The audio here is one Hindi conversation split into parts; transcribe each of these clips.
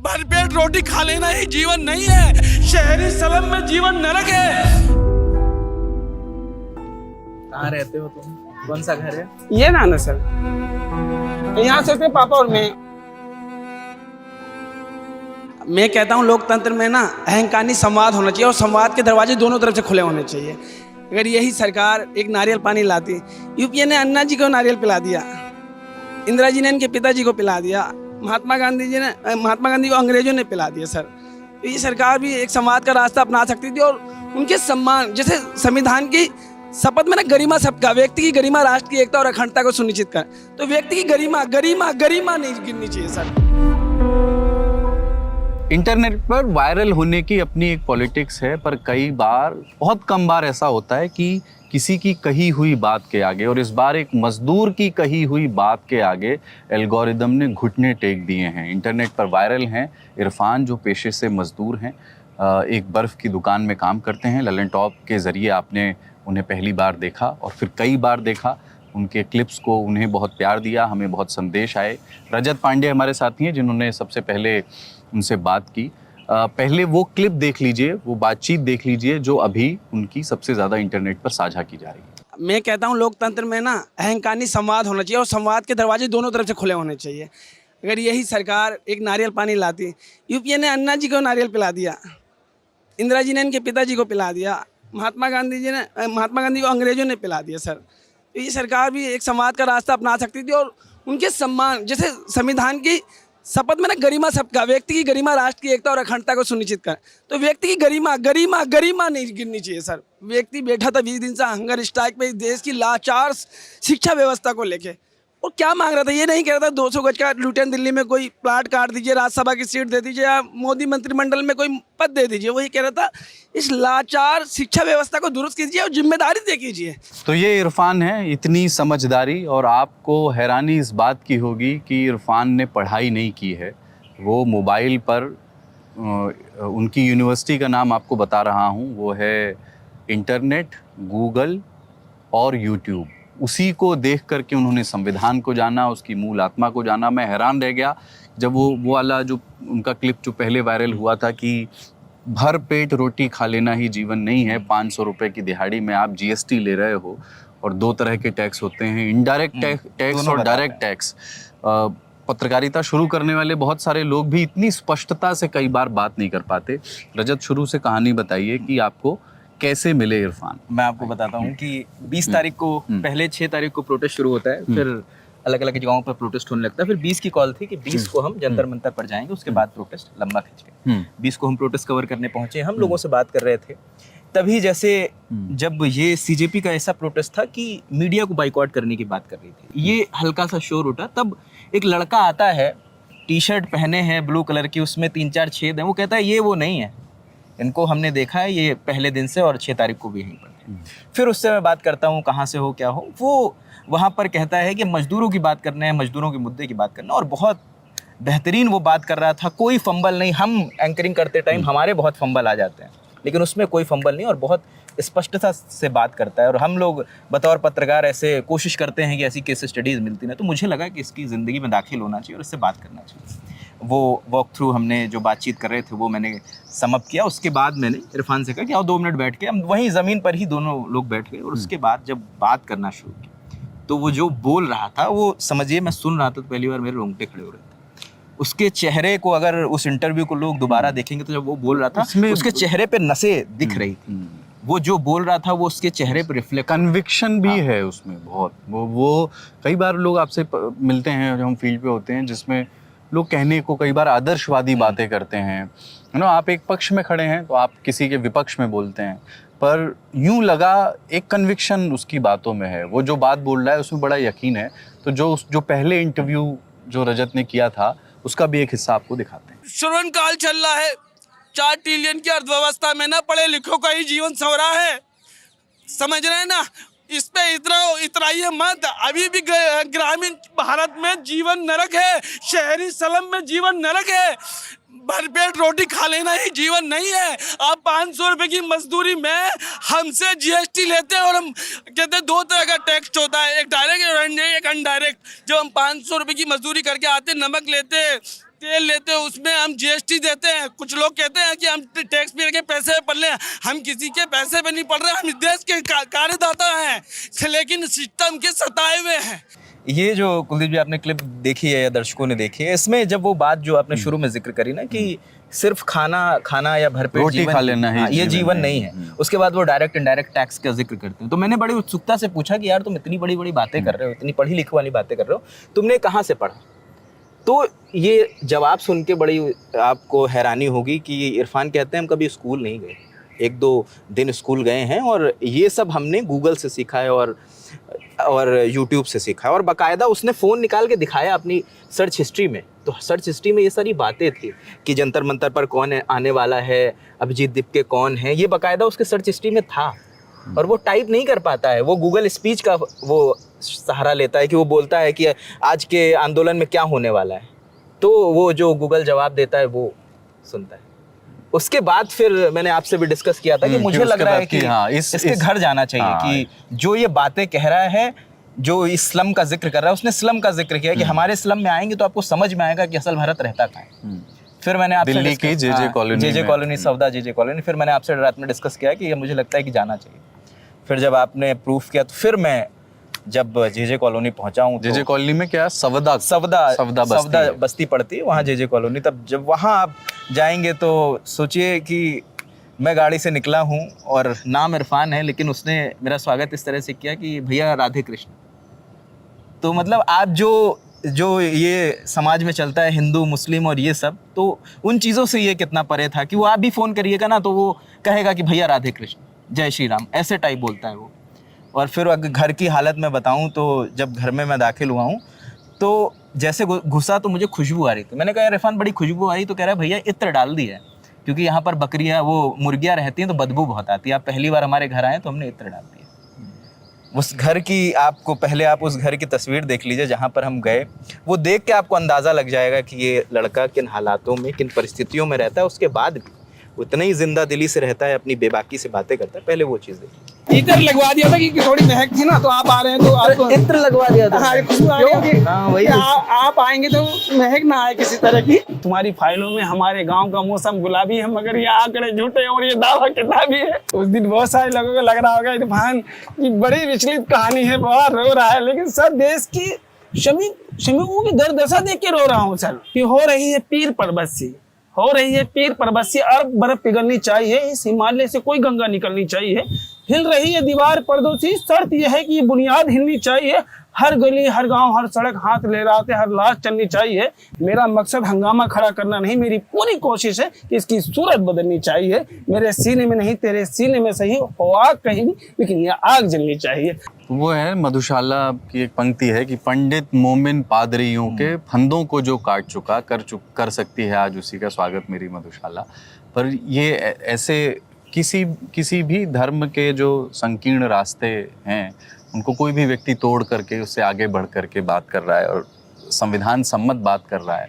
भरपेट रोटी खा लेना ही जीवन नहीं है, शहरी स्लम में जीवन नरक है। कहाँ रहते हो तुम? कौन सा घर है? ये ना सर, यहाँ से थे पापा और मैं कहता हूँ लोकतंत्र में ना अहंकारी संवाद होना चाहिए और संवाद के दरवाजे दोनों तरफ से खुले होने चाहिए। अगर यही सरकार एक नारियल पानी लाती, यूपीए ने अन्ना जी को नारियल पिला दिया, इंदिरा जी ने इनके पिताजी को पिला दिया, महात्मा गांधी को अंग्रेजों ने पिला दिया सर। तो ये सरकार भी एक संवाद का रास्ता अपना सकती थी और उनके सम्मान, जैसे संविधान की शपथ में ना गरिमा सबका, व्यक्ति की गरिमा, राष्ट्र की एकता और अखंडता को सुनिश्चित कर, तो व्यक्ति की गरिमा नहीं गिरनी चाहिए सर। इंटरनेट पर वायरल होने की अपनी एक पॉलिटिक्स है, पर कई बार, बहुत कम बार ऐसा होता है कि किसी की कही हुई बात के आगे, और इस बार एक मजदूर की कही हुई बात के आगे एल्गोरिदम ने घुटने टेक दिए हैं। इंटरनेट पर वायरल हैं इरफान, जो पेशे से मजदूर हैं, एक बर्फ़ की दुकान में काम करते हैं। ललन टॉप के ज़रिए आपने उन्हें पहली बार देखा और फिर कई बार देखा, उनके क्लिप्स को उन्हें बहुत प्यार दिया, हमें बहुत संदेश आए। रजत पांडे हमारे साथी हैं जिन्होंने सबसे पहले उनसे बात की। पहले वो क्लिप देख लीजिए, वो बातचीत देख लीजिए जो अभी उनकी सबसे ज़्यादा इंटरनेट पर साझा की जा रही है। मैं कहता हूँ लोकतंत्र में ना अहंकारी संवाद होना चाहिए और संवाद के दरवाजे दोनों तरफ से खुले होने चाहिए। अगर यही सरकार एक नारियल पानी लाती, यूपीए ने अन्ना जी को नारियल पिला दिया, इंदिरा जी ने इनके पिताजी को पिला दिया, महात्मा गांधी को अंग्रेजों ने पिला दिया सर। तो ये सरकार भी एक संवाद का रास्ता अपना सकती थी और उनके सम्मान, जैसे संविधान की शपथ में ना गरिमा सबका, व्यक्ति की गरिमा, राष्ट्र की एकता और अखंडता को सुनिश्चित कर, तो व्यक्ति की गरिमा नहीं गिरनी चाहिए सर। व्यक्ति बैठा था 20 दिन से हंगर स्ट्राइक पे, देश की लाचार शिक्षा व्यवस्था को लेके, और क्या मांग रहा था? ये नहीं कह रहा था 200 गज का लुटियन दिल्ली में कोई प्लाट काट दीजिए, राज्यसभा की सीट दे दीजिए, या मोदी मंत्रिमंडल में कोई पद दे दीजिए। वही कह रहा था इस लाचार शिक्षा व्यवस्था को दुरुस्त कीजिए और जिम्मेदारी तय कीजिए। तो ये इरफान है, इतनी समझदारी, और आपको हैरानी इस बात की होगी कि इरफान ने पढ़ाई नहीं की है। वो मोबाइल पर उनकी यूनिवर्सिटी का नाम आपको बता रहा हूँ, वो है इंटरनेट, गूगल और यूट्यूब। उसी को देख करके उन्होंने संविधान को जाना, उसकी मूल आत्मा को जाना। मैं हैरान रह गया जब वो वाला जो उनका क्लिप जो पहले वायरल हुआ था कि भर पेट रोटी खा लेना ही जीवन नहीं है, 500 रुपये की दिहाड़ी में आप जीएसटी ले रहे हो, और 2 तरह के टैक्स होते हैं, इनडायरेक्ट टैक्स और डायरेक्ट टैक्स। पत्रकारिता शुरू करने वाले बहुत सारे लोग भी इतनी स्पष्टता से कई बार बात नहीं कर पाते। रजत, शुरू से कहानी बताइए कि आपको कैसे मिले इरफान। मैं आपको बताता हूँ कि 20 तारीख को, पहले 6 तारीख को प्रोटेस्ट शुरू होता है, फिर अलग अलग जगहों पर प्रोटेस्ट होने लगता है। फिर 20 की कॉल थी कि 20 को हम जंतर मंतर पर जाएंगे, उसके बाद प्रोटेस्ट लंबा खींच के 20 को हम प्रोटेस्ट कवर करने पहुंचे। हम लोगों से बात कर रहे थे तभी, जैसे जब ये सीजेपी का ऐसा प्रोटेस्ट था कि मीडिया को बाइकआउट करने की बात कर रही थी, ये हल्का सा शोर उठा, तब एक लड़का आता है, टी शर्ट पहने हैं ब्लू कलर की, उसमें 3-4 छेद हैं। वो कहता है ये वो नहीं है, इनको हमने देखा है, ये पहले दिन से और 6 तारीख को भी यहीं पर थे। फिर उससे मैं बात करता हूँ कहाँ से हो क्या हो, वो वहाँ पर कहता है कि मजदूरों की बात करना है, मजदूरों के मुद्दे की बात करना, और बहुत बेहतरीन वो बात कर रहा था। कोई फंबल नहीं, हम एंकरिंग करते टाइम हमारे बहुत फंबल आ जाते हैं, लेकिन उसमें कोई फंबल नहीं, और बहुत स्पष्टता से बात करता है। और हम लोग बतौर पत्रकार ऐसे कोशिश करते हैं कि ऐसी केस स्टडीज़ मिलती ना, तो मुझे लगा कि इसकी ज़िंदगी में दाखिल होना चाहिए और इससे बात करना चाहिए। वो वॉक थ्रू हमने जो बातचीत कर रहे थे वो मैंने समअप किया। उसके बाद मैंने इरफान से कहा कि आओ 2 मिनट बैठ के, हम वहीं ज़मीन पर ही दोनों लोग बैठ गए। और उसके बाद जब बात करना शुरू की तो वो जो बोल रहा था, वो समझिए मैं सुन रहा था तो पहली बार मेरे रोंगटे खड़े हो रहे थे। उसके चेहरे को, अगर उस इंटरव्यू को लोग दोबारा देखेंगे तो जब वो बोल रहा था उसके चेहरे पे नसें दिख रही थी। वो जो बोल रहा था वो उसके चेहरे पे रिफ्लेक्ट, कन्विक्शन भी है उसमें बहुत। वो कई बार लोग आपसे मिलते हैं जब हम फील्ड पे होते हैं, जिसमें लोग कहने को कई बार आदर्शवादी बातें करते हैं, है ना। आप एक पक्ष में खड़े हैं तो आप किसी के विपक्ष में बोलते हैं, पर यूं लगा एक कन्विक्शन उसकी बातों में है। वो जो बात बोल रहा है उसमें बड़ा यकीन है। तो जो पहले इंटरव्यू जो रजत ने किया था उसका भी एक हिस्सा आपको दिखाते हैं। श्रवण काल चल रहा है, 4 ट्रिलियन की अर्थव्यवस्था में ना पढ़े लिखों का ही जीवन संवरा है, समझ रहे हैं ना। इस पे इतराइए मत, अभी भी ग्रामीण भारत में जीवन नरक है, शहरी स्लम में जीवन नरक है। भरपेट रोटी खा लेना ही जीवन नहीं है। आप 500 रुपए की मजदूरी में हमसे जीएसटी लेते हैं और हम कहते हैं 2 तरह का टैक्स होता है, एक डायरेक्ट और एक अनडायरेक्ट। जब हम 500 रुपए की मजदूरी करके आते, नमक लेते, तेल लेते, उसमें हम जीएसटी देते हैं। कुछ लोग कहते हैं कि हम टैक्स पे के पैसे पे पढ़ रहे हैं, हम किसी के पैसे पे नहीं पढ़ रहे, हम इस देश के कार्यदाता हैं, लेकिन सिस्टम के सताए हुए हैं। ये जो कुलदीप जी आपने क्लिप देखी है या दर्शकों ने देखी है, इसमें जब वो बात जो आपने शुरू में जिक्र करी ना कि सिर्फ खाना या भरपेट रोटी जीवन खा लेना ही ये जीवन नहीं है। है। उसके बाद वो डायरेक्ट इनडायरेक्ट टैक्स का जिक्र करते हैं। तो मैंने बड़ी उत्सुकता से पूछा कि यार तुम इतनी बड़ी बड़ी बातें कर रहे हो, इतनी पढ़ी लिखी वाली बातें कर रहे हो, तुमने कहाँ से पढ़ा? तो ये जवाब सुन के बड़ी आपको हैरानी होगी कि इरफान कहते हैं हम कभी स्कूल नहीं गए, 1-2 दिन स्कूल गए हैं और ये सब हमने गूगल से सीखा है और यूट्यूब से सीखा है। और बाकायदा उसने फ़ोन निकाल के दिखाया अपनी सर्च हिस्ट्री में। तो सर्च हिस्ट्री में ये सारी बातें थी कि जंतर मंतर पर कौन आने वाला है, अभिजीत दीपके कौन है, ये बाकायदा उसके सर्च हिस्ट्री में था। और वो टाइप नहीं कर पाता है, वो गूगल स्पीच का वो सहारा लेता है कि वो बोलता है कि आज के आंदोलन में क्या होने वाला है, तो वो जो गूगल जवाब देता है वो सुनता है। उसके बाद फिर मैंने आपसे भी डिस्कस किया था कि मुझे लग रहा है कि हाँ, इसके घर जाना चाहिए कि जो ये बातें कह रहा है, जो इस स्लम का जिक्र कर रहा है, उसने स्लम का जिक्र किया कि हमारे स्लम में आएंगे तो आपको समझ में आएगा कि असल भारत रहता कहाँ है। फिर मैंने आपसे दिल्ली की जेजे कॉलोनी सवदा जेजे कॉलोनी, फिर मैंने आपसे रात में डिस्कस किया कि ये मुझे लगता है कि जाना चाहिए। फिर जब आपने प्रूफ किया तो फिर मैं जब जेजे कॉलोनी पहुंचा हूँ, जेजे कॉलोनी में क्या सवदा बस्ती पड़ती है वहाँ जेजे कॉलोनी। तब जब वहाँ आप जाएंगे तो सोचिए कि मैं गाड़ी से निकला हूँ और नाम इरफान है, लेकिन उसने मेरा स्वागत इस तरह से किया कि भैया राधे कृष्ण। तो मतलब आप जो ये समाज में चलता है हिंदू मुस्लिम और ये सब, तो उन चीज़ों से ये कितना परे था कि वो आप भी फ़ोन करिएगा ना तो वो कहेगा कि भैया राधे कृष्ण जय श्री राम, ऐसे टाइप बोलता है वो। और फिर अगर घर की हालत में बताऊं तो जब घर में मैं दाखिल हुआ हूं तो जैसे घुसा तो मुझे खुशबू आ रही थी। मैंने कहा इरफान बड़ी खुशबू आई, तो कह रहा है भैया इत्र डाल दी है, क्योंकि यहाँ पर बकरियाँ वो मुर्गियाँ रहती हैं तो बदबू बहुत आती है, आप पहली बार हमारे घर आए तो हमने इत्र डाल दिया। उस घर की आपको पहले आप उस घर की तस्वीर देख लीजिए जहाँ पर हम गए, वो देख के आपको अंदाज़ा लग जाएगा कि ये लड़का किन हालातों में किन परिस्थितियों में रहता है। उसके बाद भी उतना ही जिंदा दिली से रहता है, अपनी बेबाकी से बातें करता है। पहले वो चीज़ देखिए। इत्र लगवा दिया था कि थोड़ी महक थी ना, तो आप आ रहे हैं तो आपको इत्र लगवा दिया था। हाँ, खुशबू आ रही होगी। हाँ, वही आप आएंगे तो महक ना आए किसी तरह की। तुम्हारी फाइलों में हमारे गांव का मौसम गुलाबी है, मगर ये आंकड़े झूठे हैं और ये दावा किताबी है। उस दिन बहुत सारे लोगों को लग रहा होगा इरफान की बड़ी विचलित कहानी है, बहुत रो रहा है, लेकिन सर देश की श्रमिकों की दुर्दशा देख के रो रहा हूँ सर। कि हो रही है पीर पर्वत सी, हो रही है पीर पर्वत से अरब बर्फ पिघलनी चाहिए, इस हिमालय से कोई गंगा निकलनी चाहिए, हिल रही है दीवार पर्दों से, शर्त यह है कि ये बुनियाद हिलनी चाहिए, हर गली हर गांव हर सड़क हाथ ले रहा थे, हर लाश चलनी चाहिए। मेरा मकसद हंगामा खड़ा करना नहीं, मेरी पूरी कोशिश है कि इसकी सूरत बदलनी चाहिए। मेरे सीने में नहीं तेरे सीने में सही हो आग कहीं भी, लेकिन ये आग जलनी चाहिए। वो है मधुशाला की एक पंक्ति है कि पंडित मोमिन पादरियों के फंदों को जो काट चुका कर सकती है आज उसी का स्वागत मेरी मधुशाला। पर ये ऐसे किसी भी धर्म के जो संकीर्ण रास्ते हैं उनको कोई भी व्यक्ति तोड़ करके उससे आगे बढ़ करके बात कर रहा है और संविधान सम्मत बात कर रहा है।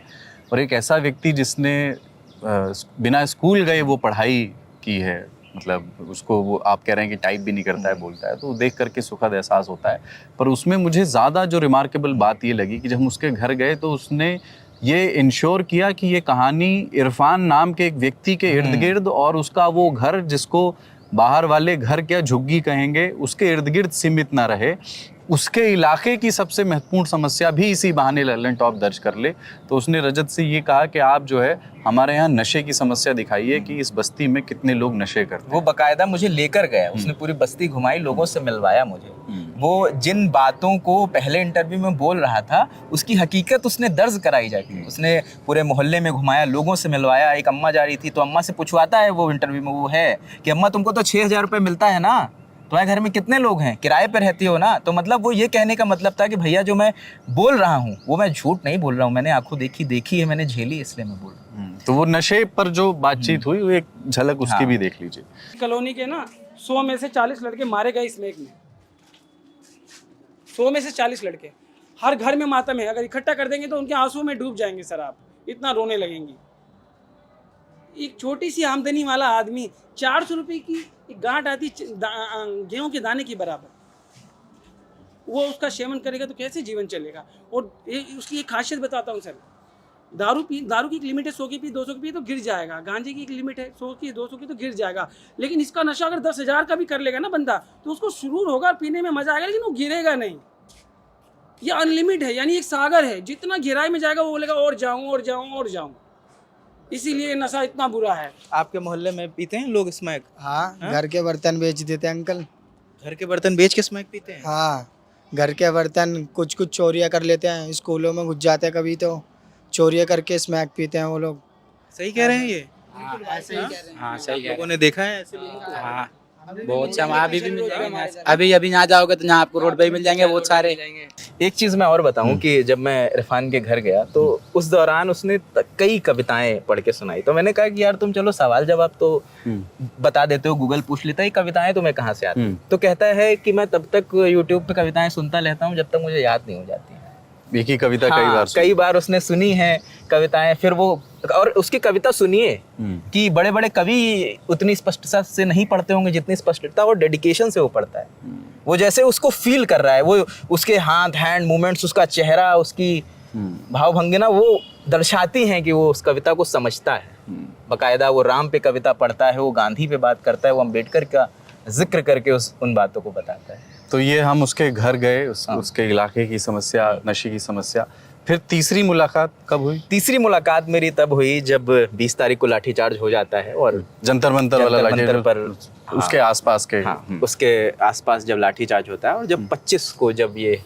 और एक ऐसा व्यक्ति जिसने बिना स्कूल गए वो पढ़ाई की है, मतलब उसको वो आप कह रहे हैं कि टाइप भी नहीं करता है, बोलता है, तो देख करके सुखद एहसास होता है। पर उसमें मुझे ज़्यादा जो रिमार्केबल बात ये लगी कि जब हम उसके घर गए तो उसने ये इंश्योर किया कि ये कहानी इरफान नाम के एक व्यक्ति के इर्द गिर्द और उसका वो घर जिसको बाहर वाले घर क्या झुग्गी कहेंगे उसके इर्द गिर्द सीमित ना रहे, उसके इलाके की सबसे महत्वपूर्ण समस्या भी इसी बहाने ललन टॉप दर्ज कर ले। तो उसने रजत से ये कहा कि आप जो है हमारे यहाँ नशे की समस्या दिखाइए कि इस बस्ती में कितने लोग नशे करते हैं। वो बाकायदा मुझे लेकर गया, उसने पूरी बस्ती घुमाई, लोगों से मिलवाया मुझे। वो जिन बातों को पहले इंटरव्यू में बोल रहा था उसकी हकीकत उसने दर्ज कराई जाके, उसने पूरे मोहल्ले में घुमाया, लोगों से मिलवाया। एक अम्मा जा रही थी तो अम्मा से पूछवाता है वो इंटरव्यू में, वो है कि अम्मा तुमको तो 6,000 रुपये मिलता है ना, तुम्हारे घर में कितने लोग हैं, किराए पर रहती हो ना। तो मतलब वो ये कहने का मतलब था कि भैया जो मैं बोल रहा हूँ वो मैं झूठ नहीं बोल रहा हूँ, मैंने आंखों देखी है, मैंने झेली, इसलिए मैं बोल रहा हूँ। तो वो नशे पर जो बातचीत हुई वो एक झलक उसकी भी देख लीजिए। कॉलोनी के ना 100 में से 40 लड़के मारे गए स्नेक में, 100 में से 40 लड़के। हर घर में मातम है, अगर इकट्ठा कर देंगे तो उनके आंसू में डूब जाएंगे सर, आप इतना रोने लगेंगी। एक छोटी सी आमदनी वाला आदमी 400 रुपये की एक गांठ आती गेहूं के दाने के बराबर, वो उसका सेवन करेगा तो कैसे जीवन चलेगा। और उसकी एक खासियत बताता हूँ सर, दारू की एक लिमिट है, 100 की पी 200 की पी तो गिर जाएगा, गांजे की एक लिमिट है 100 की 200 की तो गिर जाएगा, लेकिन इसका नशा अगर 10,000 का भी कर लेगा ना बंदा तो उसको सुरूर होगा, पीने में मजा आएगा, लेकिन वो गिरेगा नहीं। ये अनलिमिट है, यानी एक सागर है, जितना गहराई में जाएगा वो बोलेगा और जाऊं और जाऊं और जाऊं। इसीलिए नशा इतना बुरा है। आपके मोहल्ले में पीते हैं लोग स्मैक? हाँ, घर के बर्तन बेच देते हैं अंकल। घर के बर्तन बेच के स्मैक पीते हैं? हाँ, घर के बर्तन कुछ चोरियां कर लेते हैं, स्कूलों में घुस जाते हैं, कभी तो चोरियां करके स्मैक पीते हैं वो लोग। सही कह रहे हैं ये? हाँ सही कह लोगों ने देखा है ऐसे लोगों को? रहे हैं। हाँ बहुत अच्छा, वहाँ अभी भी मिल जाएंगे, अभी यहाँ जाओगे तो यहाँ आपको रोड पे ही मिल जाएंगे बहुत सारे। एक चीज मैं और बताऊं कि जब मैं इरफान के घर गया तो उस दौरान उसने कई कविताएं पढ़ के सुनाई, तो मैंने कहा कि यार तुम चलो सवाल जवाब तो बता देते हो, गूगल पूछ लेता है, कविताएं तुम्हें कहाँ से आती? तो कहता है कि मैं तब तक यूट्यूब पे कविताएं सुनता रहता हूँ जब तक मुझे याद नहीं हो जाती। एक ही कविता हाँ, कई बार उसने सुनी है कविताएं, फिर वो और उसकी कविता सुनिए कि बड़े बड़े कवि उतनी स्पष्टता से नहीं पढ़ते होंगे जितनी स्पष्टता और डेडिकेशन से वो पढ़ता है। वो जैसे उसको फील कर रहा है, वो उसके हाथ हैंड मूवमेंट्स, उसका चेहरा, उसकी भाव भंगिमा वो दर्शाती हैं कि वो उस कविता को समझता है। बाकायदा वो राम पे कविता पढ़ता है, वो गांधी पे बात करता है, वो अम्बेडकर का जिक्र करके उन बातों को बताता है। तो ये हम उसके घर गए, उसके इलाके की समस्या, नशे की समस्या। फिर तीसरी मुलाकात कब हुई? तीसरी मुलाकात मेरी तब हुई जब 20 तारीख को लाठीचार्ज हो जाता है और जंतर मंतर वाला मंतर पर उसके आसपास के उसके आसपास जब लाठीचार्ज होता है और जब 25 को जब ये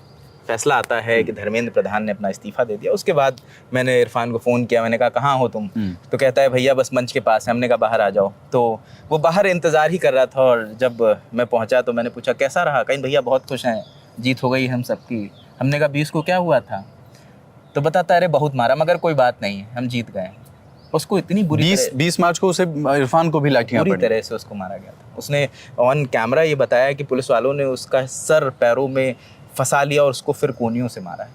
फैसला आता है कि धर्मेंद्र प्रधान ने अपना इस्तीफा दे दिया, उसके बाद मैंने इरफान को फ़ोन किया। मैंने कहा कहाँ हो तुम? तो कहता है भैया बस मंच के पास है। हमने कहा बाहर आ जाओ। तो वो बाहर इंतज़ार ही कर रहा था और जब मैं पहुंचा तो मैंने पूछा कैसा रहा? कहीं भैया बहुत खुश हैं, जीत हो गई हम सबकी। हमने कहा 20 को क्या हुआ था? तो बताता अरे बहुत मारा मगर कोई बात नहीं, हम जीत गए। उसको इतनी बुरी 20 मार्च को उसे इरफान को भी लाठियां पूरी तरह से उसको मारा गया था। उसने ऑन कैमरा ये बताया कि पुलिस वालों ने उसका सर पैरों में फंसा लिया और उसको फिर कोनियों से मारा है।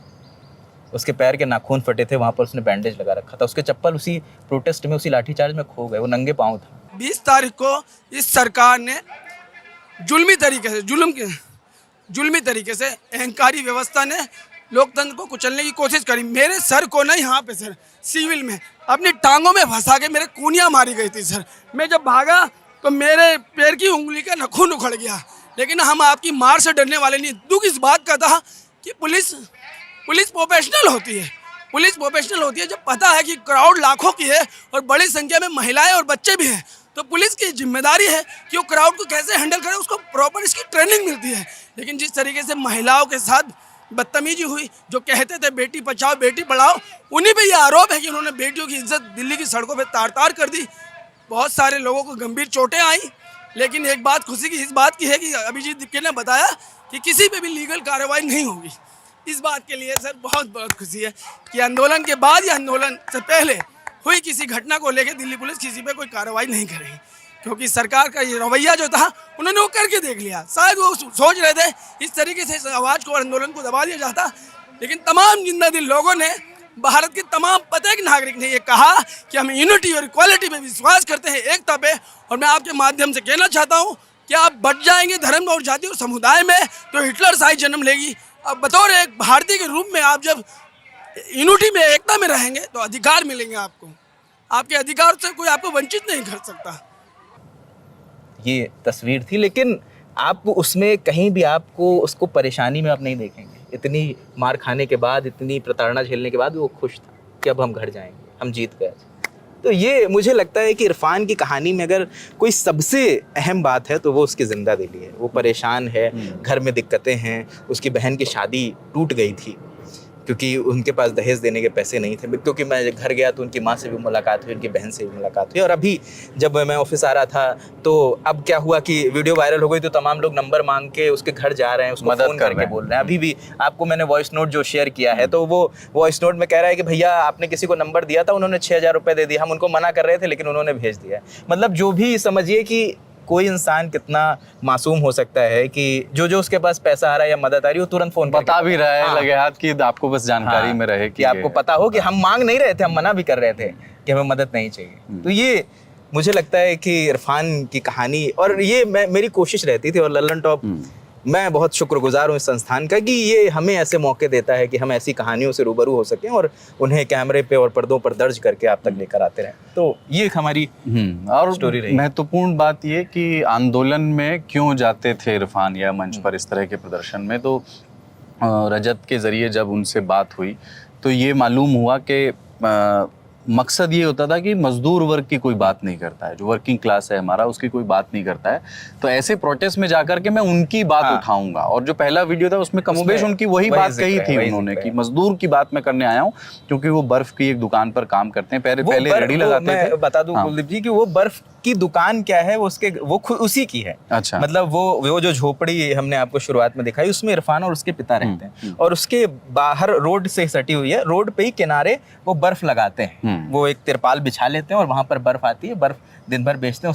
उसके पैर के नाखून फटे थे, वहाँ पर उसने बैंडेज लगा रखा था। उसके चप्पल उसी प्रोटेस्ट में, उसी लाठीचार्ज में खो गए, वो नंगे पाँव था। 20 तारीख को इस सरकार ने जुल्मी तरीके से अहंकारी व्यवस्था ने लोकतंत्र को कुचलने की कोशिश करी। मेरे सर को नहीं, यहाँ पे सर सिविल में अपनी टांगों में फंसा के मेरे कूनियाँ मारी गई थी सर। मैं जब भागा तो मेरे पैर की उंगली का नखून उखड़ गया। लेकिन हम आपकी मार से डरने वाले नहीं। दुख इस बात का था कि पुलिस प्रोफेशनल होती है। पुलिस प्रोफेशनल होती है जब पता है कि क्राउड लाखों की है और बड़ी संख्या में महिलाएं और बच्चे भी हैं, तो पुलिस की जिम्मेदारी है कि वो क्राउड को कैसे हैंडल करे, उसको प्रॉपर इसकी ट्रेनिंग मिलती है। लेकिन जिस तरीके से महिलाओं के साथ बदतमीजी हुई, जो कहते थे बेटी बचाओ बेटी पढ़ाओ, उन्हीं पे ये आरोप है कि उन्होंने बेटियों की इज्जत दिल्ली की सड़कों पे तार कर दी। बहुत सारे लोगों को गंभीर चोटें आई। लेकिन एक बात खुशी की इस बात की है कि अभिजीत दीपके ने बताया कि किसी पे भी लीगल कार्रवाई नहीं होगी। इस बात के लिए सर बहुत बहुत खुशी है कि आंदोलन के बाद या आंदोलन से पहले हुई किसी घटना को लेकर दिल्ली पुलिस किसी पे कोई कार्रवाई नहीं करेगी, क्योंकि सरकार का ये रवैया जो था उन्होंने वो करके देख लिया। शायद वो सोच रहे थे इस तरीके से इस आवाज़ को और आंदोलन को दबा दिया जाता, लेकिन तमाम जिंदा दिल लोगों ने, भारत के तमाम प्रत्येक नागरिक ने ये कहा कि हम यूनिटी और इक्वालिटी पे विश्वास करते हैं, एकता पे। और मैं आपके माध्यम से कहना चाहता हूँ कि आप बढ़ जाएंगे धर्म और जाति और समुदाय में तो हिटलर शाही जन्म लेगी। अब बतौर एक भारतीय के रूप में आप जब यूनिटी में, एकता में रहेंगे तो अधिकार मिलेंगे आपको। आपके अधिकार से कोई आपको वंचित नहीं कर सकता। ये तस्वीर थी, लेकिन आप उसमें कहीं भी आपको उसको परेशानी में आप नहीं देखेंगे। इतनी मार खाने के बाद, इतनी प्रताड़ना झेलने के बाद वो खुश था कि अब हम घर जाएंगे, हम जीत गए। तो ये मुझे लगता है कि इरफान की कहानी में अगर कोई सबसे अहम बात है तो वो उसकी जिंदा दिली है। वो परेशान है, घर में दिक्कतें हैं, उसकी बहन की शादी टूट गई थी क्योंकि उनके पास दहेज देने के पैसे नहीं थे। क्योंकि मैं घर गया तो उनकी माँ से भी मुलाकात हुई, उनकी बहन से भी मुलाकात हुई। और अभी जब मैं ऑफिस आ रहा था तो अब क्या हुआ कि वीडियो वायरल हो गई तो तमाम लोग नंबर मांग के उसके घर जा रहे हैं, उसको फ़ोन करके बोल रहे हैं। अभी भी आपको मैंने वॉइस नोट जो शेयर किया है तो वो वॉइस नोट में कह रहा है कि भैया आपने किसी को नंबर दिया था, उन्होंने 6,000 रुपये दे दिया, हम उनको मना कर रहे थे लेकिन उन्होंने भेज दिया। मतलब जो भी समझिए कि कोई इंसान कितना मासूम हो सकता है कि जो जो उसके पास पैसा आ रहा है या मदद आ रही है वो तुरंत फोन बता भी रहा है हाँ। लगे हाथ की, आपको बस जानकारी में रहे कि आपको पता हो कि हम मांग नहीं रहे थे, हम मना भी कर रहे थे कि हमें मदद नहीं चाहिए। तो ये मुझे लगता है कि इरफान की कहानी, और ये मेरी कोशिश रहती थी, और लल्लन टॉप मैं बहुत शुक्रगुजार हूँ इस संस्थान का कि ये हमें ऐसे मौके देता है कि हम ऐसी कहानियों से रूबरू हो सकें और उन्हें कैमरे पे और पर्दों पर दर्ज करके आप तक लेकर आते रहें। तो ये एक हमारी और स्टोरी रही। महत्वपूर्ण बात ये कि आंदोलन में क्यों जाते थे इरफान या मंच पर इस तरह के प्रदर्शन में, तो रजत के जरिए जब उनसे बात हुई तो ये मालूम हुआ कि मकसद ये होता था कि मजदूर वर्ग की कोई बात नहीं करता है, जो वर्किंग क्लास है हमारा उसकी कोई बात नहीं करता है, तो ऐसे प्रोटेस्ट में जाकर के मैं उनकी बात उठाऊंगा। और जो पहला वीडियो था उसमें कमोबेश उनकी वही बात कही थी उन्होंने कि मजदूर की बात मैं करने आया हूँ, क्योंकि वो बर्फ की एक दुकान पर काम करते हैं, पहले रेडी लगाते थे। मैं बता दूं कुलदीप जी कि वो बर्फ की दुकान क्या है, वो उसके वो खुद उसी की है। अच्छा। मतलब वो जो झोपड़ी हमने आपको शुरुआत में दिखाई उसमें इरफान और उसके पिता रहते हैं, और उसके बाहर रोड से सटी हुई है, रोड पे ही किनारे वो बर्फ लगाते हैं, वो एक तिरपाल बिछा लेते हैं और वहां पर बर्फ आती है, बर्फ दिन भर बेचते हैं।